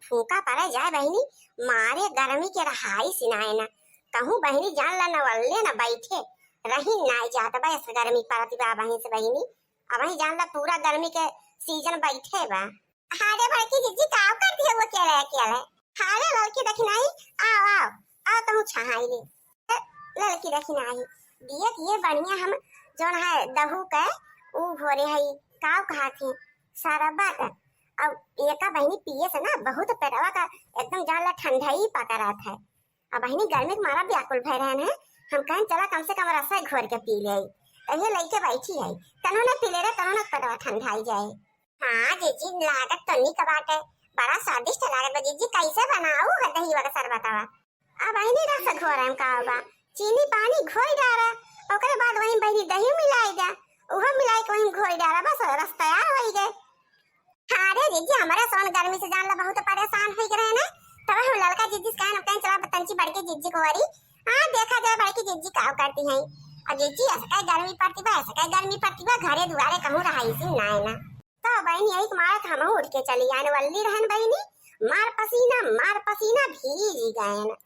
फूका पड़े जाए बहनी, मारे गर्मी के रहाई सिनाए ना। कहूँ बहनी जान ला नवल्ले न बैठे रही ना जात बा, ऐसे गर्मी पड़ती बा बहनी से बहनी। अब वही जान ला पूरा गर्मी के सीजन बैठे बा। हारे बड़की जीजी काव करती है वो अकेले? हारे लड़की देखी नहीं, आओ आओ आओ तुम छहाई ले। लड़की देखी नहीं दिए ये बढ़िया हम जोन है दहू के ऊ भोरे है काव कहा थी सारा बात। अब एका बहनी पिए से ना बहुत पेटवा का एकदम जान ला ठंडा ही पका रहा था। अब बहनी गर्मी के मारा व्याकुल भय रहे हैं, हम कहें चला कम से कम रसा घोर के पी ले। ये लइके बैठी है तनो ना पी ले रे, तनो ना पेटवा ठंडाई जाए। हाँ जीजी लागत तो नहीं कबाटे, बड़ा स्वादिष्ट लागत बा जीजी। कैसे बनाऊ है दही वाला शरबतवा? अब बहनी रस घोरम कावा, चीनी पानी घोर डारा, ओकरे बाद वही बहनी दही मिलाई दा, उहो मिलाई के वही घोर डारा, बस रस तैयार हो गए। हारे जीजी हमारा सोन गर्मी से जान ला बहुत परेशान हो गए ना, तब हम लड़का जीजी कहन कहीं चला बतंची बड़की जीजी को वरी। हां देखा जाए बड़की जीजी का करती हैं। और जीजी ऐसा कहीं गर्मी पड़ती बा, ऐसा कहीं गर्मी पड़ती बा, घरे दुआरे कहूं रहाई सी ना है ना। तो बहनी यही मार हम उठ के चली आने वाली रहन बहनी, मार पसीना भीज गए न।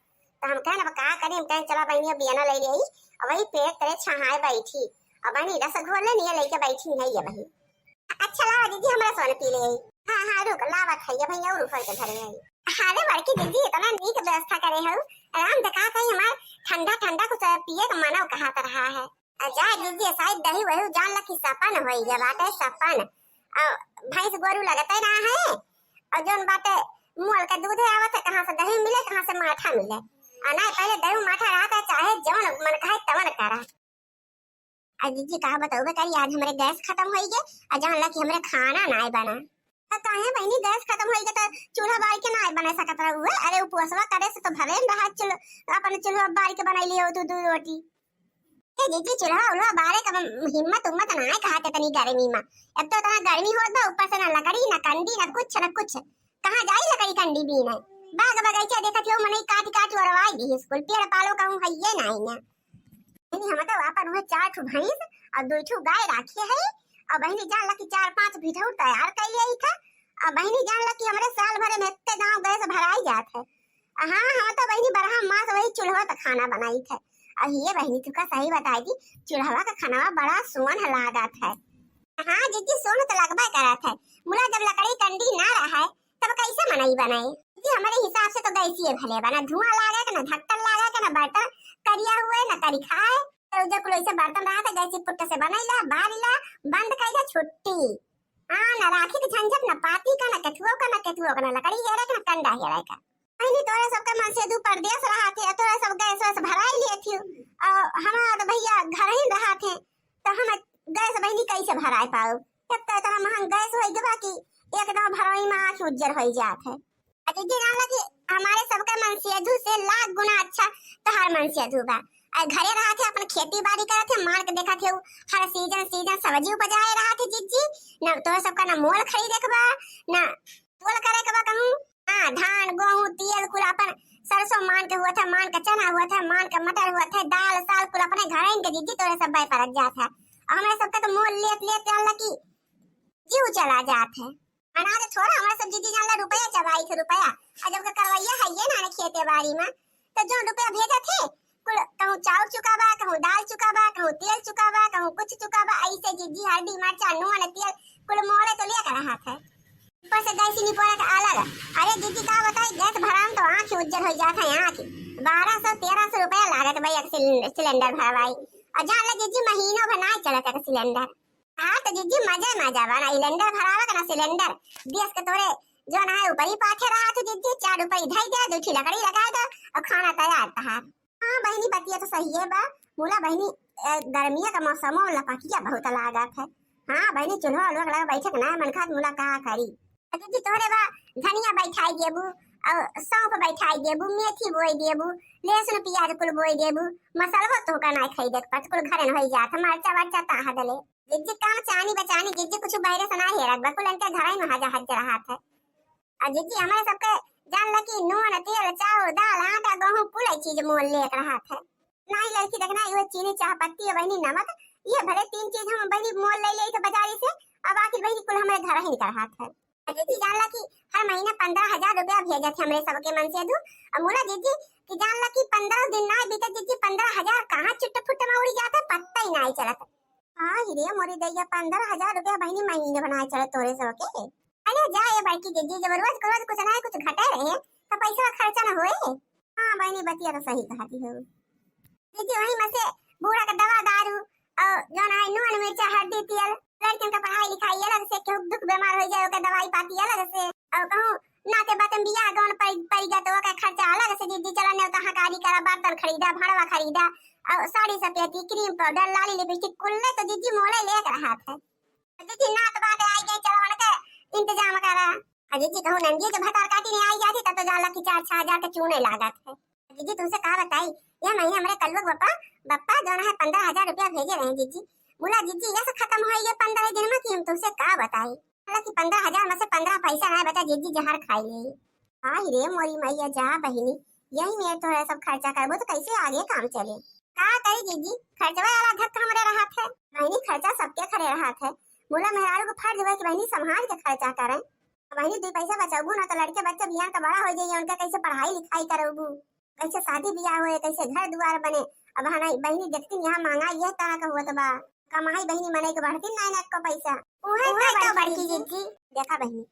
तो हम कहन अब का करें, हम कहन चला बहनी अब बियाना ले लेई, अब वही पेट करे छहाए बैठी। अब बहनी रस घोर ले नहीं लेके बैठी नहीं है बहनी। अच्छा लावा दीदी हमरा सोने पी ले। हां हां रुक लावा खाइए भैया और ऊपर के घरे है। हाले बड़की दीदी इतना नीक व्यवस्था करे हो, आराम से कहा कहीं हमार ठंडा ठंडा कुछ पिए का मना कहा कर रहा है। जा दीदी शायद दही वही जान ला कि सपन होई गया बाटे सपन। भैंस गोरू लगते रहा है और जोन बाटे मोल का दूध है आवत है, कहां से दही मिले कहां से माठा मिले। नहीं पहले दही माठा रहता चाहे जौन मन कहे तवन करा। जीजी कहा बताओ करी आज हमारे गैस खत्म हो गए और जान ला कि हमरे खाना ना बना। काहे बहनी गैस खत्म हो गए तो चूल्हा बार के ना बना सकत रहुए? अरे उपवासवा करे से तो भले रहा चलो अपन चूल्हा बार के बना लियो दो दो रोटी। जीजी चूल्हा उल्हा बारे का हिम्मत उम्मत ना है कहा तनी गर्मी में। अब तो तना गर्मी होत बा, ऊपर से ना लकड़ी ना कंडी ना कुछ कहां जाई लकड़ी कंडी भी ना। बाग बगीचा देखत हो मने काट काट वरवाई दी स्कूल पेड़ पालो कहूं हइये ना है ना। नहीं हम तो अपन हुए 4 ठो भैंस और 2 ठो गाय राखी है। और बहनी जान ला कि 4-5 बिठौर तैयार कर लिया था। और बहनी जान ला कि हमरे साल भरे में इतने गांव गैस भराई जात है। हां हम तो बहनी बरहा मास वही चूल्हा पे खाना बनाई थे। और ये बहनी तुका सही बताई दी, चूल्हा का खाना बड़ा सुवन लागत है। हाँ जीजी सोन तो लगबा करत है, मुला जब लकड़ी कंडी ना रहा है तब कैसे मनाई बनाई जी? हमारे हिसाब से तो गैसीए भले बना, धुआं लागे के ना ढक्कन लागे के ना बर्तन करिया हुए ना करी खाए। तो जब कोई से बर्तन रहा था गैसी पुट्ट से बनैला बारीला बंद कइला छुट्टी। हां ना राखी के झंझट ना पाती का ना केथुओ का ना लकड़ी हेरे का ना कंडा हेरे का। पहले तोरे सबका मन से दू परदेश रहा थे, तोरे सब गैस वैस भराई लिए थी और हमारा तो भैया घर ही रहा थे। तो हम गैस बहनी कैसे भराए पाओ? तब तो इतना महंग गैस हो गया कि एकदम भरोई में आंख उज्जर हो जात है। जी जान लगी हमारे सबका मन से लाख गुना अच्छा तो हर मन से बा। घरे रहा थे अपन खेती बाड़ी करे थे, मार के देखा थे हर सीजन सब्जी उपजाए रहा थे जीजी। ना तो सबका ना मोल खरीदे के बा ना तोल करे के बा कहूं। हां धान गेहूं तेल कुल अपन सरसों मान के हुआ था, मान का चना हुआ था, मान का मटर हुआ था, दाल साल कुल अपने घर के जीजी तोरे सब बाई परत जात है। और हमारे सबका तो मोल लेत जान लगी जीव चला जात है। अनाज थोड़ा हमारे सब जीजी जान ला रुपया चबाई थे रुपया। और जब का करवैया है ये ना खेते बाड़ी में तो जो रुपया भेजे थे कुल कहूं चाउर चुकाबा, कहूं दाल चुकाबा, कहूं तेल चुकाबा, कहूं कुछ चुकाबा, ऐसे जीजी हल्दी मिर्चा नून तेल कुल मोड़े तो लेकर रहा था। ऊपर से गैस नहीं पड़ा था अलग। अरे जीजी का बताई गैस भराम तो आंख उज्जर हो जाता है। आंख 1200-1300 रुपया लागत भाई एक सिलेंडर भरवाई। और जान ला जीजी महीनों भर ना चलता है सिलेंडर। हाँ तो जीजी मजा बना सिलेंडर भरावा का ना सिलेंडर गैस के तोरे जो ना है ऊपर ही पाथे रहा तो जीजी 4 रुपये इधर दे 2 ठी लकड़ी लगा दो और खाना तैयार था। हाँ बहनी बतिया तो सही है बा, बोला बहनी गर्मिया का मौसम वाला पकिया बहुत लागत है। हाँ बहनी चूल्हा लोग लगा बैठक ना मन खात मुला का करी। दीदी तोरे बा धनिया बैठाई देबू और सौंफ बैठाई देबू, मेथी बोई देबू, लहसुन प्याज कुल बोई देबू, मसाला तो का ना खरीदे पत कुल घरे न होई जात। मरचा वर्चा ताहा दले दीदी काम चानी बचानी दीदी कुछ बाहर से ना हेरक बा कुल इनके घर ही में हाजा हज रहा है। और दीदी हमारे सबके जान लगी नून तेल चावल दाल आटा गेहूं कुल चीज मोल ले रहा है। नहीं लड़की देखना ये चीनी चाह पत्ती बहनी नमक ये भले 3 चीज हम बहनी मोल ले ले तो बाजारी से। अब आखिर बहनी कुल हमारे घर ही कर रहा है। जीजी जानला कि हर महीना 15,000 रुपया भेजे थे हमरे सबके मन से दू। अब मोला जीजी कि जानला कि 15 दिन ना बीते जीजी 15,000 कहाँ चुट्ट फुट्ट में उड़ी जाता पत्ता ही नहीं चलत। हाँ हीरे मोरी दैया 15,000 रुपया बहनी महीने बनाए चले तोरे सबके। अरे जा ये बाकी जीजी जब रोज को रोज कुछ ना कुछ घटे रहे तो पैसा खर्चा ना होए। हाँ बहनी बतिया तो सही कहती हो जीजी। वही में से बूढ़ा का दवा दारू और जो ना नून मिर्चा हल्दी तेल लड़कियों का पढ़ाई लिखाई अलग से, केहू दुख बीमार हो जाए ओके दवाई पाती अलग से, और कहूं नाते बातम बियाह गौन पड़ी जाए तो ओका खर्चा अलग से जीजी। चला ने तो हकारी करा बर्तन खरीदा भड़वा खरीदा और साड़ी सफेदी क्रीम पाउडर लाली लिपस्टिक कुल्ले तो जीजी मोले लेकर रहा था। जीजी नात बात आई गई चलो उनके इंतजाम करा। जीजी कहूं नंगी जब भतार काटी ने आई जाती तब तो जाला की 4-6 हजार का चूने लागत है। जीजी तुमसे कहा बताई यह महीने हमारे कलुग बप्पा जो है 15,000 रुपया भेजे रहे जीजी। बोला जीजी ये सब खत्म हो गया 15 दिन में कि हम तुमसे का बताई। हालांकि 15,000 में से 15 पैसा है बता जीजी जहर खाई ले। हाँ रे मोरी मैया जा बहिनी यही में तो सब खर्चा करबो तो कैसे आगे काम चले। का करी जीजी खर्चवा वाला धक्का हमरे रहा थे बहिनी खर्चा सबके खड़े रहा थे। बोला मेहरारू को फर्ज है कि बहिनी संभाल के खर्चा करें। बहिनी 2 पैसा बचाबू ना तो लड़के बच्चे बियाह का बड़ा हो जाइए उनका कैसे पढ़ाई लिखाई करोबू कैसे शादी ब्याह होए कैसे घर द्वार बने। अब हाँ बहिनी देखती यहाँ महंगाई यह तरह का हुआ तो बा कमाई बहिनी मने के बढ़ती ना ना को पैसा ओहे तो बढ़ती जीजी। देखा बहिनी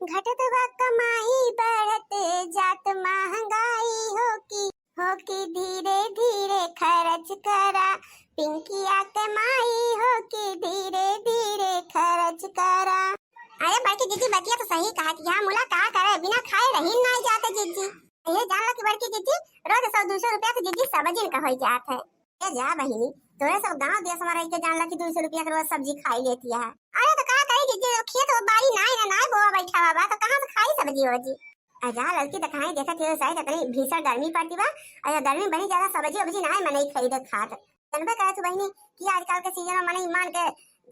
घटत बा कमाई बढ़ते जात महंगाई हो की धीरे धीरे खर्च करा पिंकिया कमाई हो की धीरे धीरे खर्च करा। अरे बड़की जीजी बतिया तो सही कहा कि यहाँ मुला का करे बिना खाए रही नहीं जाते जीजी। ये जानला कि बड़की जीजी रोज 100-200 रुपया तो जीजी सब्जी का हो जात है। ये जा बहिनी तोरे सब गांव देश में रह के जानला कि 200 रुपया का रोज सब्जी खाई लेती है। अरे तो कहा कही जीजी खेत वो बाड़ी ना बोआ बैठा हुआ तो कहां से खाई सब्जी हो जी। अजा लड़की तो कहां देखा थे शायद इतनी भीषण गर्मी पड़ती बा और गर्मी बनी ज्यादा सब्जी वब्जी ना मने खरीद खात जनबे करे तू बहिनी कि आजकल के सीजन में मने मान के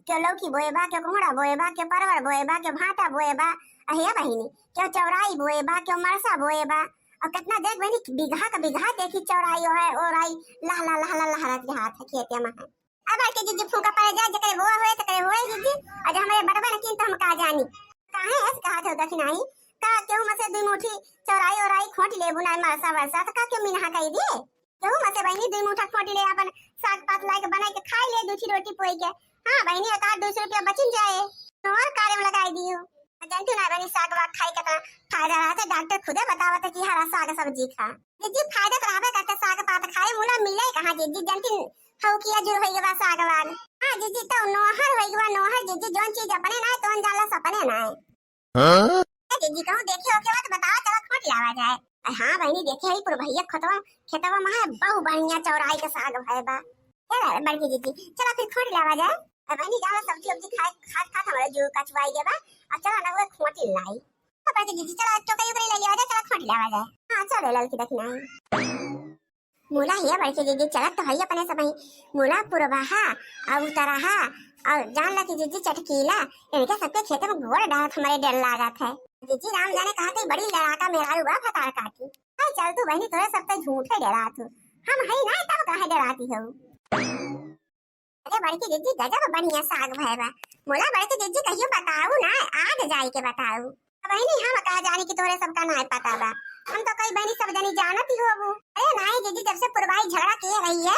क्यों लौकी बोएबा क्यों कोहड़ा बोएबा क्यों परवल बोएबा क्यों भाटा बोएबा अहे बहिनी क्यों चौराई बोएबा क्यों मरसा बोएबा और कितना देख बहनी बीघा का बीघा देखी चौराई है और आई लहला लहला लहरा के हाथ है खेत में है। अब आके जीजी फूका पड़ जाए जकरे वो होए तकरे होए जीजी आज हमारे बटबा न किन तो हम का जानी काहे ऐसे कहा थे दखनाई का क्यों मसे 2 मुट्ठी चौराई और आई खोटी ले बुनाई मरसा वरसा तो का क्यों मिनहा कही दे क्यों मसे बहनी 2 मुट्ठा खोटी ले अपन साग पात लाई के बनाई के खाई ले दूसरी रोटी पोई के। हां बहनी एक 200 रुपया बचिन जाए और कार्य में लगाई दियो जानती ना बहनी साग वाग खाई के फायदा रहा था डॉक्टर खुदे बतावत कि हरा साग सब्जी खा जीजी फायदा तो रहबे करता साग पात खाए मुला मिले कहां जीजी जानती हौ किया जो होई गवा साग वाग। हां जीजी तो नोहर होई गवा नोहर जीजी जोन चीज अपने ना तो जाला सपने ना हां जीजी कहूं देखे हो के बात बताओ चला खोट लावा जाए। हां बहनी देखे हई पुर भैया खेतवा में है बहु बढ़िया चौराई के साग भैबा क्या बड़की जीजी चला फिर खोट लावा जाए। बहनी जाला सब्जी वब्जी खात हमारे जो कचवाई देबा आ चला ना वो खोटी लाई तो बड़की जीजी चला टोकरी उकरी ले लिया जाए चला खोट लावा जाए। हां चलो लड़की देखना मुला ये बड़की जीजी चलत तो है अपने सब मुला पुरवाहा और उतराहा और जान ला की जीजी चटकीला इनके सबके खेत में गोड़ डालत हमारे डर लागत है। जीजी राम जाने कहा थे बड़ी लड़ाका मेरा हुआ फतार काटी हाय चल तू बहनी तोरे सब तो झूठे डरात हो हम है ना तब काहे डराती हो। अरे बड़की जीजी गजब बढ़िया साग भैबा मोला बड़की जीजी कहियो बताऊ ना आज जाई के बताऊ बहनी हम कहा जानी कि तोरे सबका ना पता बा हम तो कई बहनी सब जानी जानती हो वो। अरे नहीं जीजी जब से पुरवाई झगड़ा किए रही है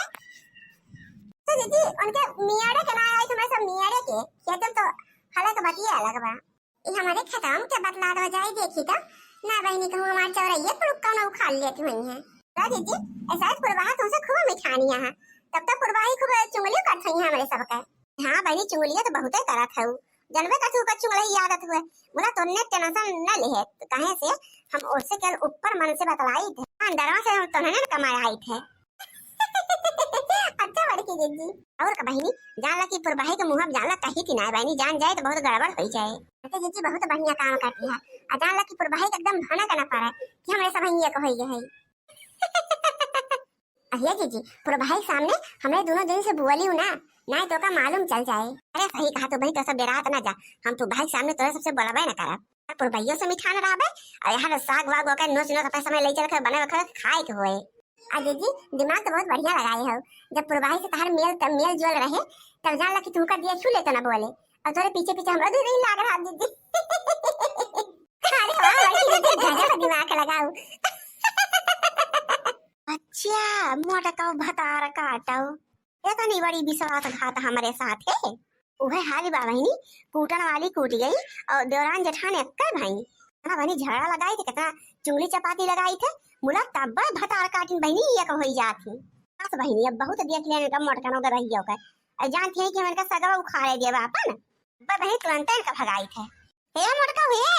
तो जीजी उनके मियाड़े के ना आई तुम्हारे सब मियाड़े के खेतम तो हलक बतिया अलग बा ये हमारे खतम के बतला दो जाए देखी तो ना बहनी कहूं हमारे चौरैया पुरुक्का ना उखाड़ लेती हुई है ना जीजी ऐसा पुरवाहा तुमसे खूब मिठानी है तब तक पुरवाही खूब चुंगली करत हुई है हमारे सबका। हां बहनी चुंगलिया तो बहुते करत है जनबे का तू का चुंगली आदत हुए बोला तोने टेंशन न ले तो कहे से हम उससे केवल ऊपर मन से बतलाई थे अंदरवा से हम तोने न कमाए आई थे। अच्छा बड़की जीजी और का बहनी जानला की पुरवाही के मुंह जानला कही थी ना बहनी जान जाए तो बहुत गड़बड़ हो जाए। अच्छा जीजी बहुत बढ़िया काम करती है आ जानला की पुरवाही एकदम भाना करना पड़ा कि हमारे सब ये कहो ये है। अहिया जीजी पुरवाही सामने हमने दोनों दिन से बुअली हूं ना तो का मालूम चल जाए। अरे सही कहा तो भाई तो सब डरात ना जा हम तो भाई सामने तोरे सबसे बोलबे ना करब पुरवाइयों से मिठान रहबे और हर साग वाग होकर नोच नोच पैसा में ले चल कर बने रखे खाए के होए। आ जीजी दिमाग तो बहुत बढ़िया लगाए हो जब पुरवाही से तार मेल जोल रहे तब जानला कि तू का दिया छू ले तो ना बोले और तोरे पीछे पीछे हमरा दूर ही लाग रहा जीजी। गजब दिमाग लगाऊ। अच्छा मोटका भतार काटाऊ, ये तो नहीं बड़ी विश्वासघात हमारे साथ है। वह हाली बाबहिनी कूटन वाली कूट गई और देवरान जेठान अक्कर भाई ना बनी झगड़ा लगाई थे, कितना चुंगली चपाती लगाई थे, मुला तब भतार काटिन बहनी ये को होई जाती। बस बहनी अब बहुत देख लेने का मोटका नो रही हो का, जानती है कि मैंने का सगवा उखाड़े दिया बापन, बहनी तुरंत इनका भगाई थे। हे मोटका हुए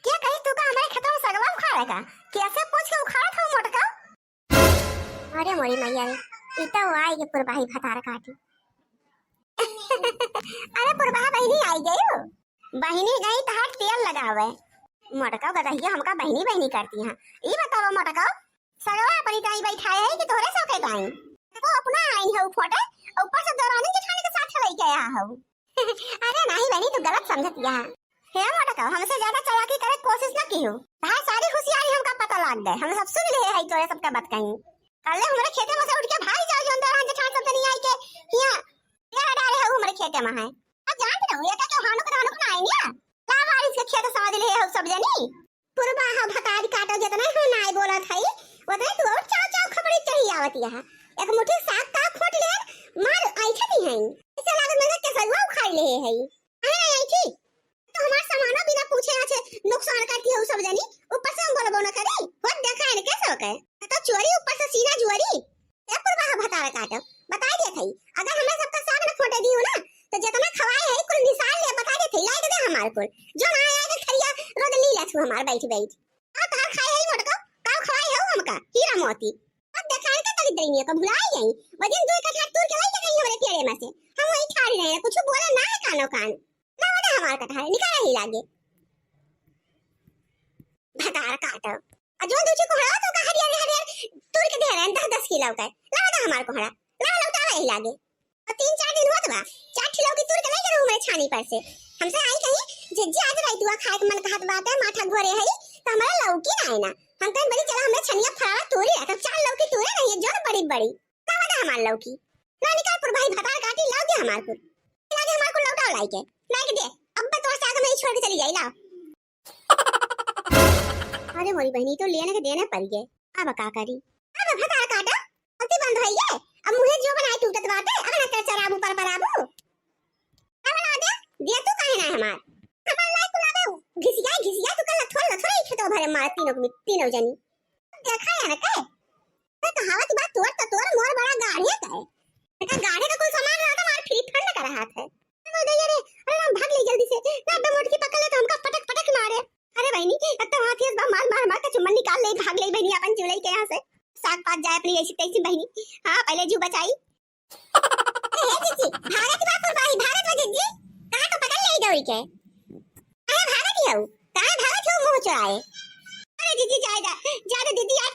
क्या कही तू का हमारे खेतों में सगवा उखाड़ेगा, कैसे पूछ के उखाड़ा था मोटका। अरे मोरी मैया रे इतना वो आई के पुरबाही भतार काटी। अरे पुरबा बहनी आई गई हो, बहनी गई तो हाथ तेल लगावे। मोटका बताइए हमका बहनी बहनी करती हैं, ये बताओ मोटका सगवा अपनी ताई बैठाए है कि तोरे सो के ताई को अपना आई है फोटो ऊपर से दौरानी जेठानी के साथ चलाई गया हो। अरे नहीं बहनी तू गलत समझती है। हे मोटका हमसे ज्यादा चालाकी करे कोशिश न की हो, भाई सारी होशियारी हमका पता लग गए, हम सब सुन लिए है तोरे सबका बात कहीं। कल हमारे खेते में से उठ के भाई जाओ जो दौरान जेठान सब नहीं आई के यहाँ डाले है हमारे खेते में है। अब जानते हो ये क्या हानो के ना आई ना ला बारिश के खेत समझ ले हो सब जनी पुरबा हा भतारी काटो जितना हो नाई बोला थई उतने तू और चाव चाव खबड़ी चढ़ी आवती है। एक मुट्ठी साग का खोट ले मार आई छती है, इसे लागत में के सगवा उखाड़ ले है। अरे आई थी तो हमार सामानो बिना पूछे आछे नुकसान करती हो सब जनी, ऊपर से हम बोलबो न करे वो देखा है कैसे हो के तो चोरी ऊपर से सीना जुआरी ए पुरबा हा भतारा काटो बता दे थई। अगर हमने सबका साग न फोटे दी हो ना तो जितना खवाए है कुल निशान ले बता दे थई लाइक दे हमार को जो ना आया के खरिया रोड लीला छु हमार बैठ बैठ आ तार खाए है मोटका का खवाए हो हमका हीरा मोती अब देखा है तक दैनिया को भुलाई गई वजन 2 कट्ठा तोड़ के लाई गई हमारे पेड़े में से हम वही ठाड़ी रहे कुछ बोला ना है कानो कान ना वाला हमार कट्ठा निकाल ही लागे भतार काटो अजो दूची को हड़ा तो का हरियर हरियर तोड़ के दे रहे 10 किलो का ला वाला हमार को हड़ा ला लौटा ही लागे और 3-4 दिन होत बा 4 किलो की तोड़ के लाई गए हमारे छानी पर से हमसे आई कहीं जिज्जी आज रात दुआ खाए के मन कहत बात है माथा घोरे है तो हमारा लौकी ना है ना हम कहीं बड़ी चला हमने छनिया फड़ा तोड़ी है तो 4 लौकी तोड़े नहीं है जो बड़ी बड़ी का वाला हमार लौकी ना निकाल पर भाई भतार काटी लाओ दे हमार को लागे हमार को लौटा लाई के दे अब तो साग में छोड़ के चली जाई लाओ। अरे मोरी बहनी तो लेने के देने पड़ गए अब का करी अब भतार काटा अति बंद होई है अब मुझे जो बनाए टूटत बाटे अब ना कर चराबू पर पराबू अब ना दे तू काहे ना हमार लाइक ना दे घिसिया तू कल थोड़ा ही खेतो भरे मार तीनों जनी देखा है ना के मैं कहावत बात तोड़ मोर बड़ा गाड़ी है का गाड़ी का कोई सामान रहा था मार फ्री फंड कर रहा था मैं दे रे अरे भाग ले जल्दी से ना दम उठ के पकड़ ले तो हमका पटक मारे। अरे बहनी अब तो हाथी बा मार के चुम्बन निकाल ले भाग ले बहनी अपन चुड़ैल के यहां से साग पात जाए अपनी ऐसी तैसी बहनी। हां पहले जू बचाई हे जीजी भारत बापू भाई भारत में जीजी कहां तो पकड़ ले दौड़ी के अरे भारत ही हो कहां भारत हो मुंह चुराए। अरे जीजी जा दीदी आज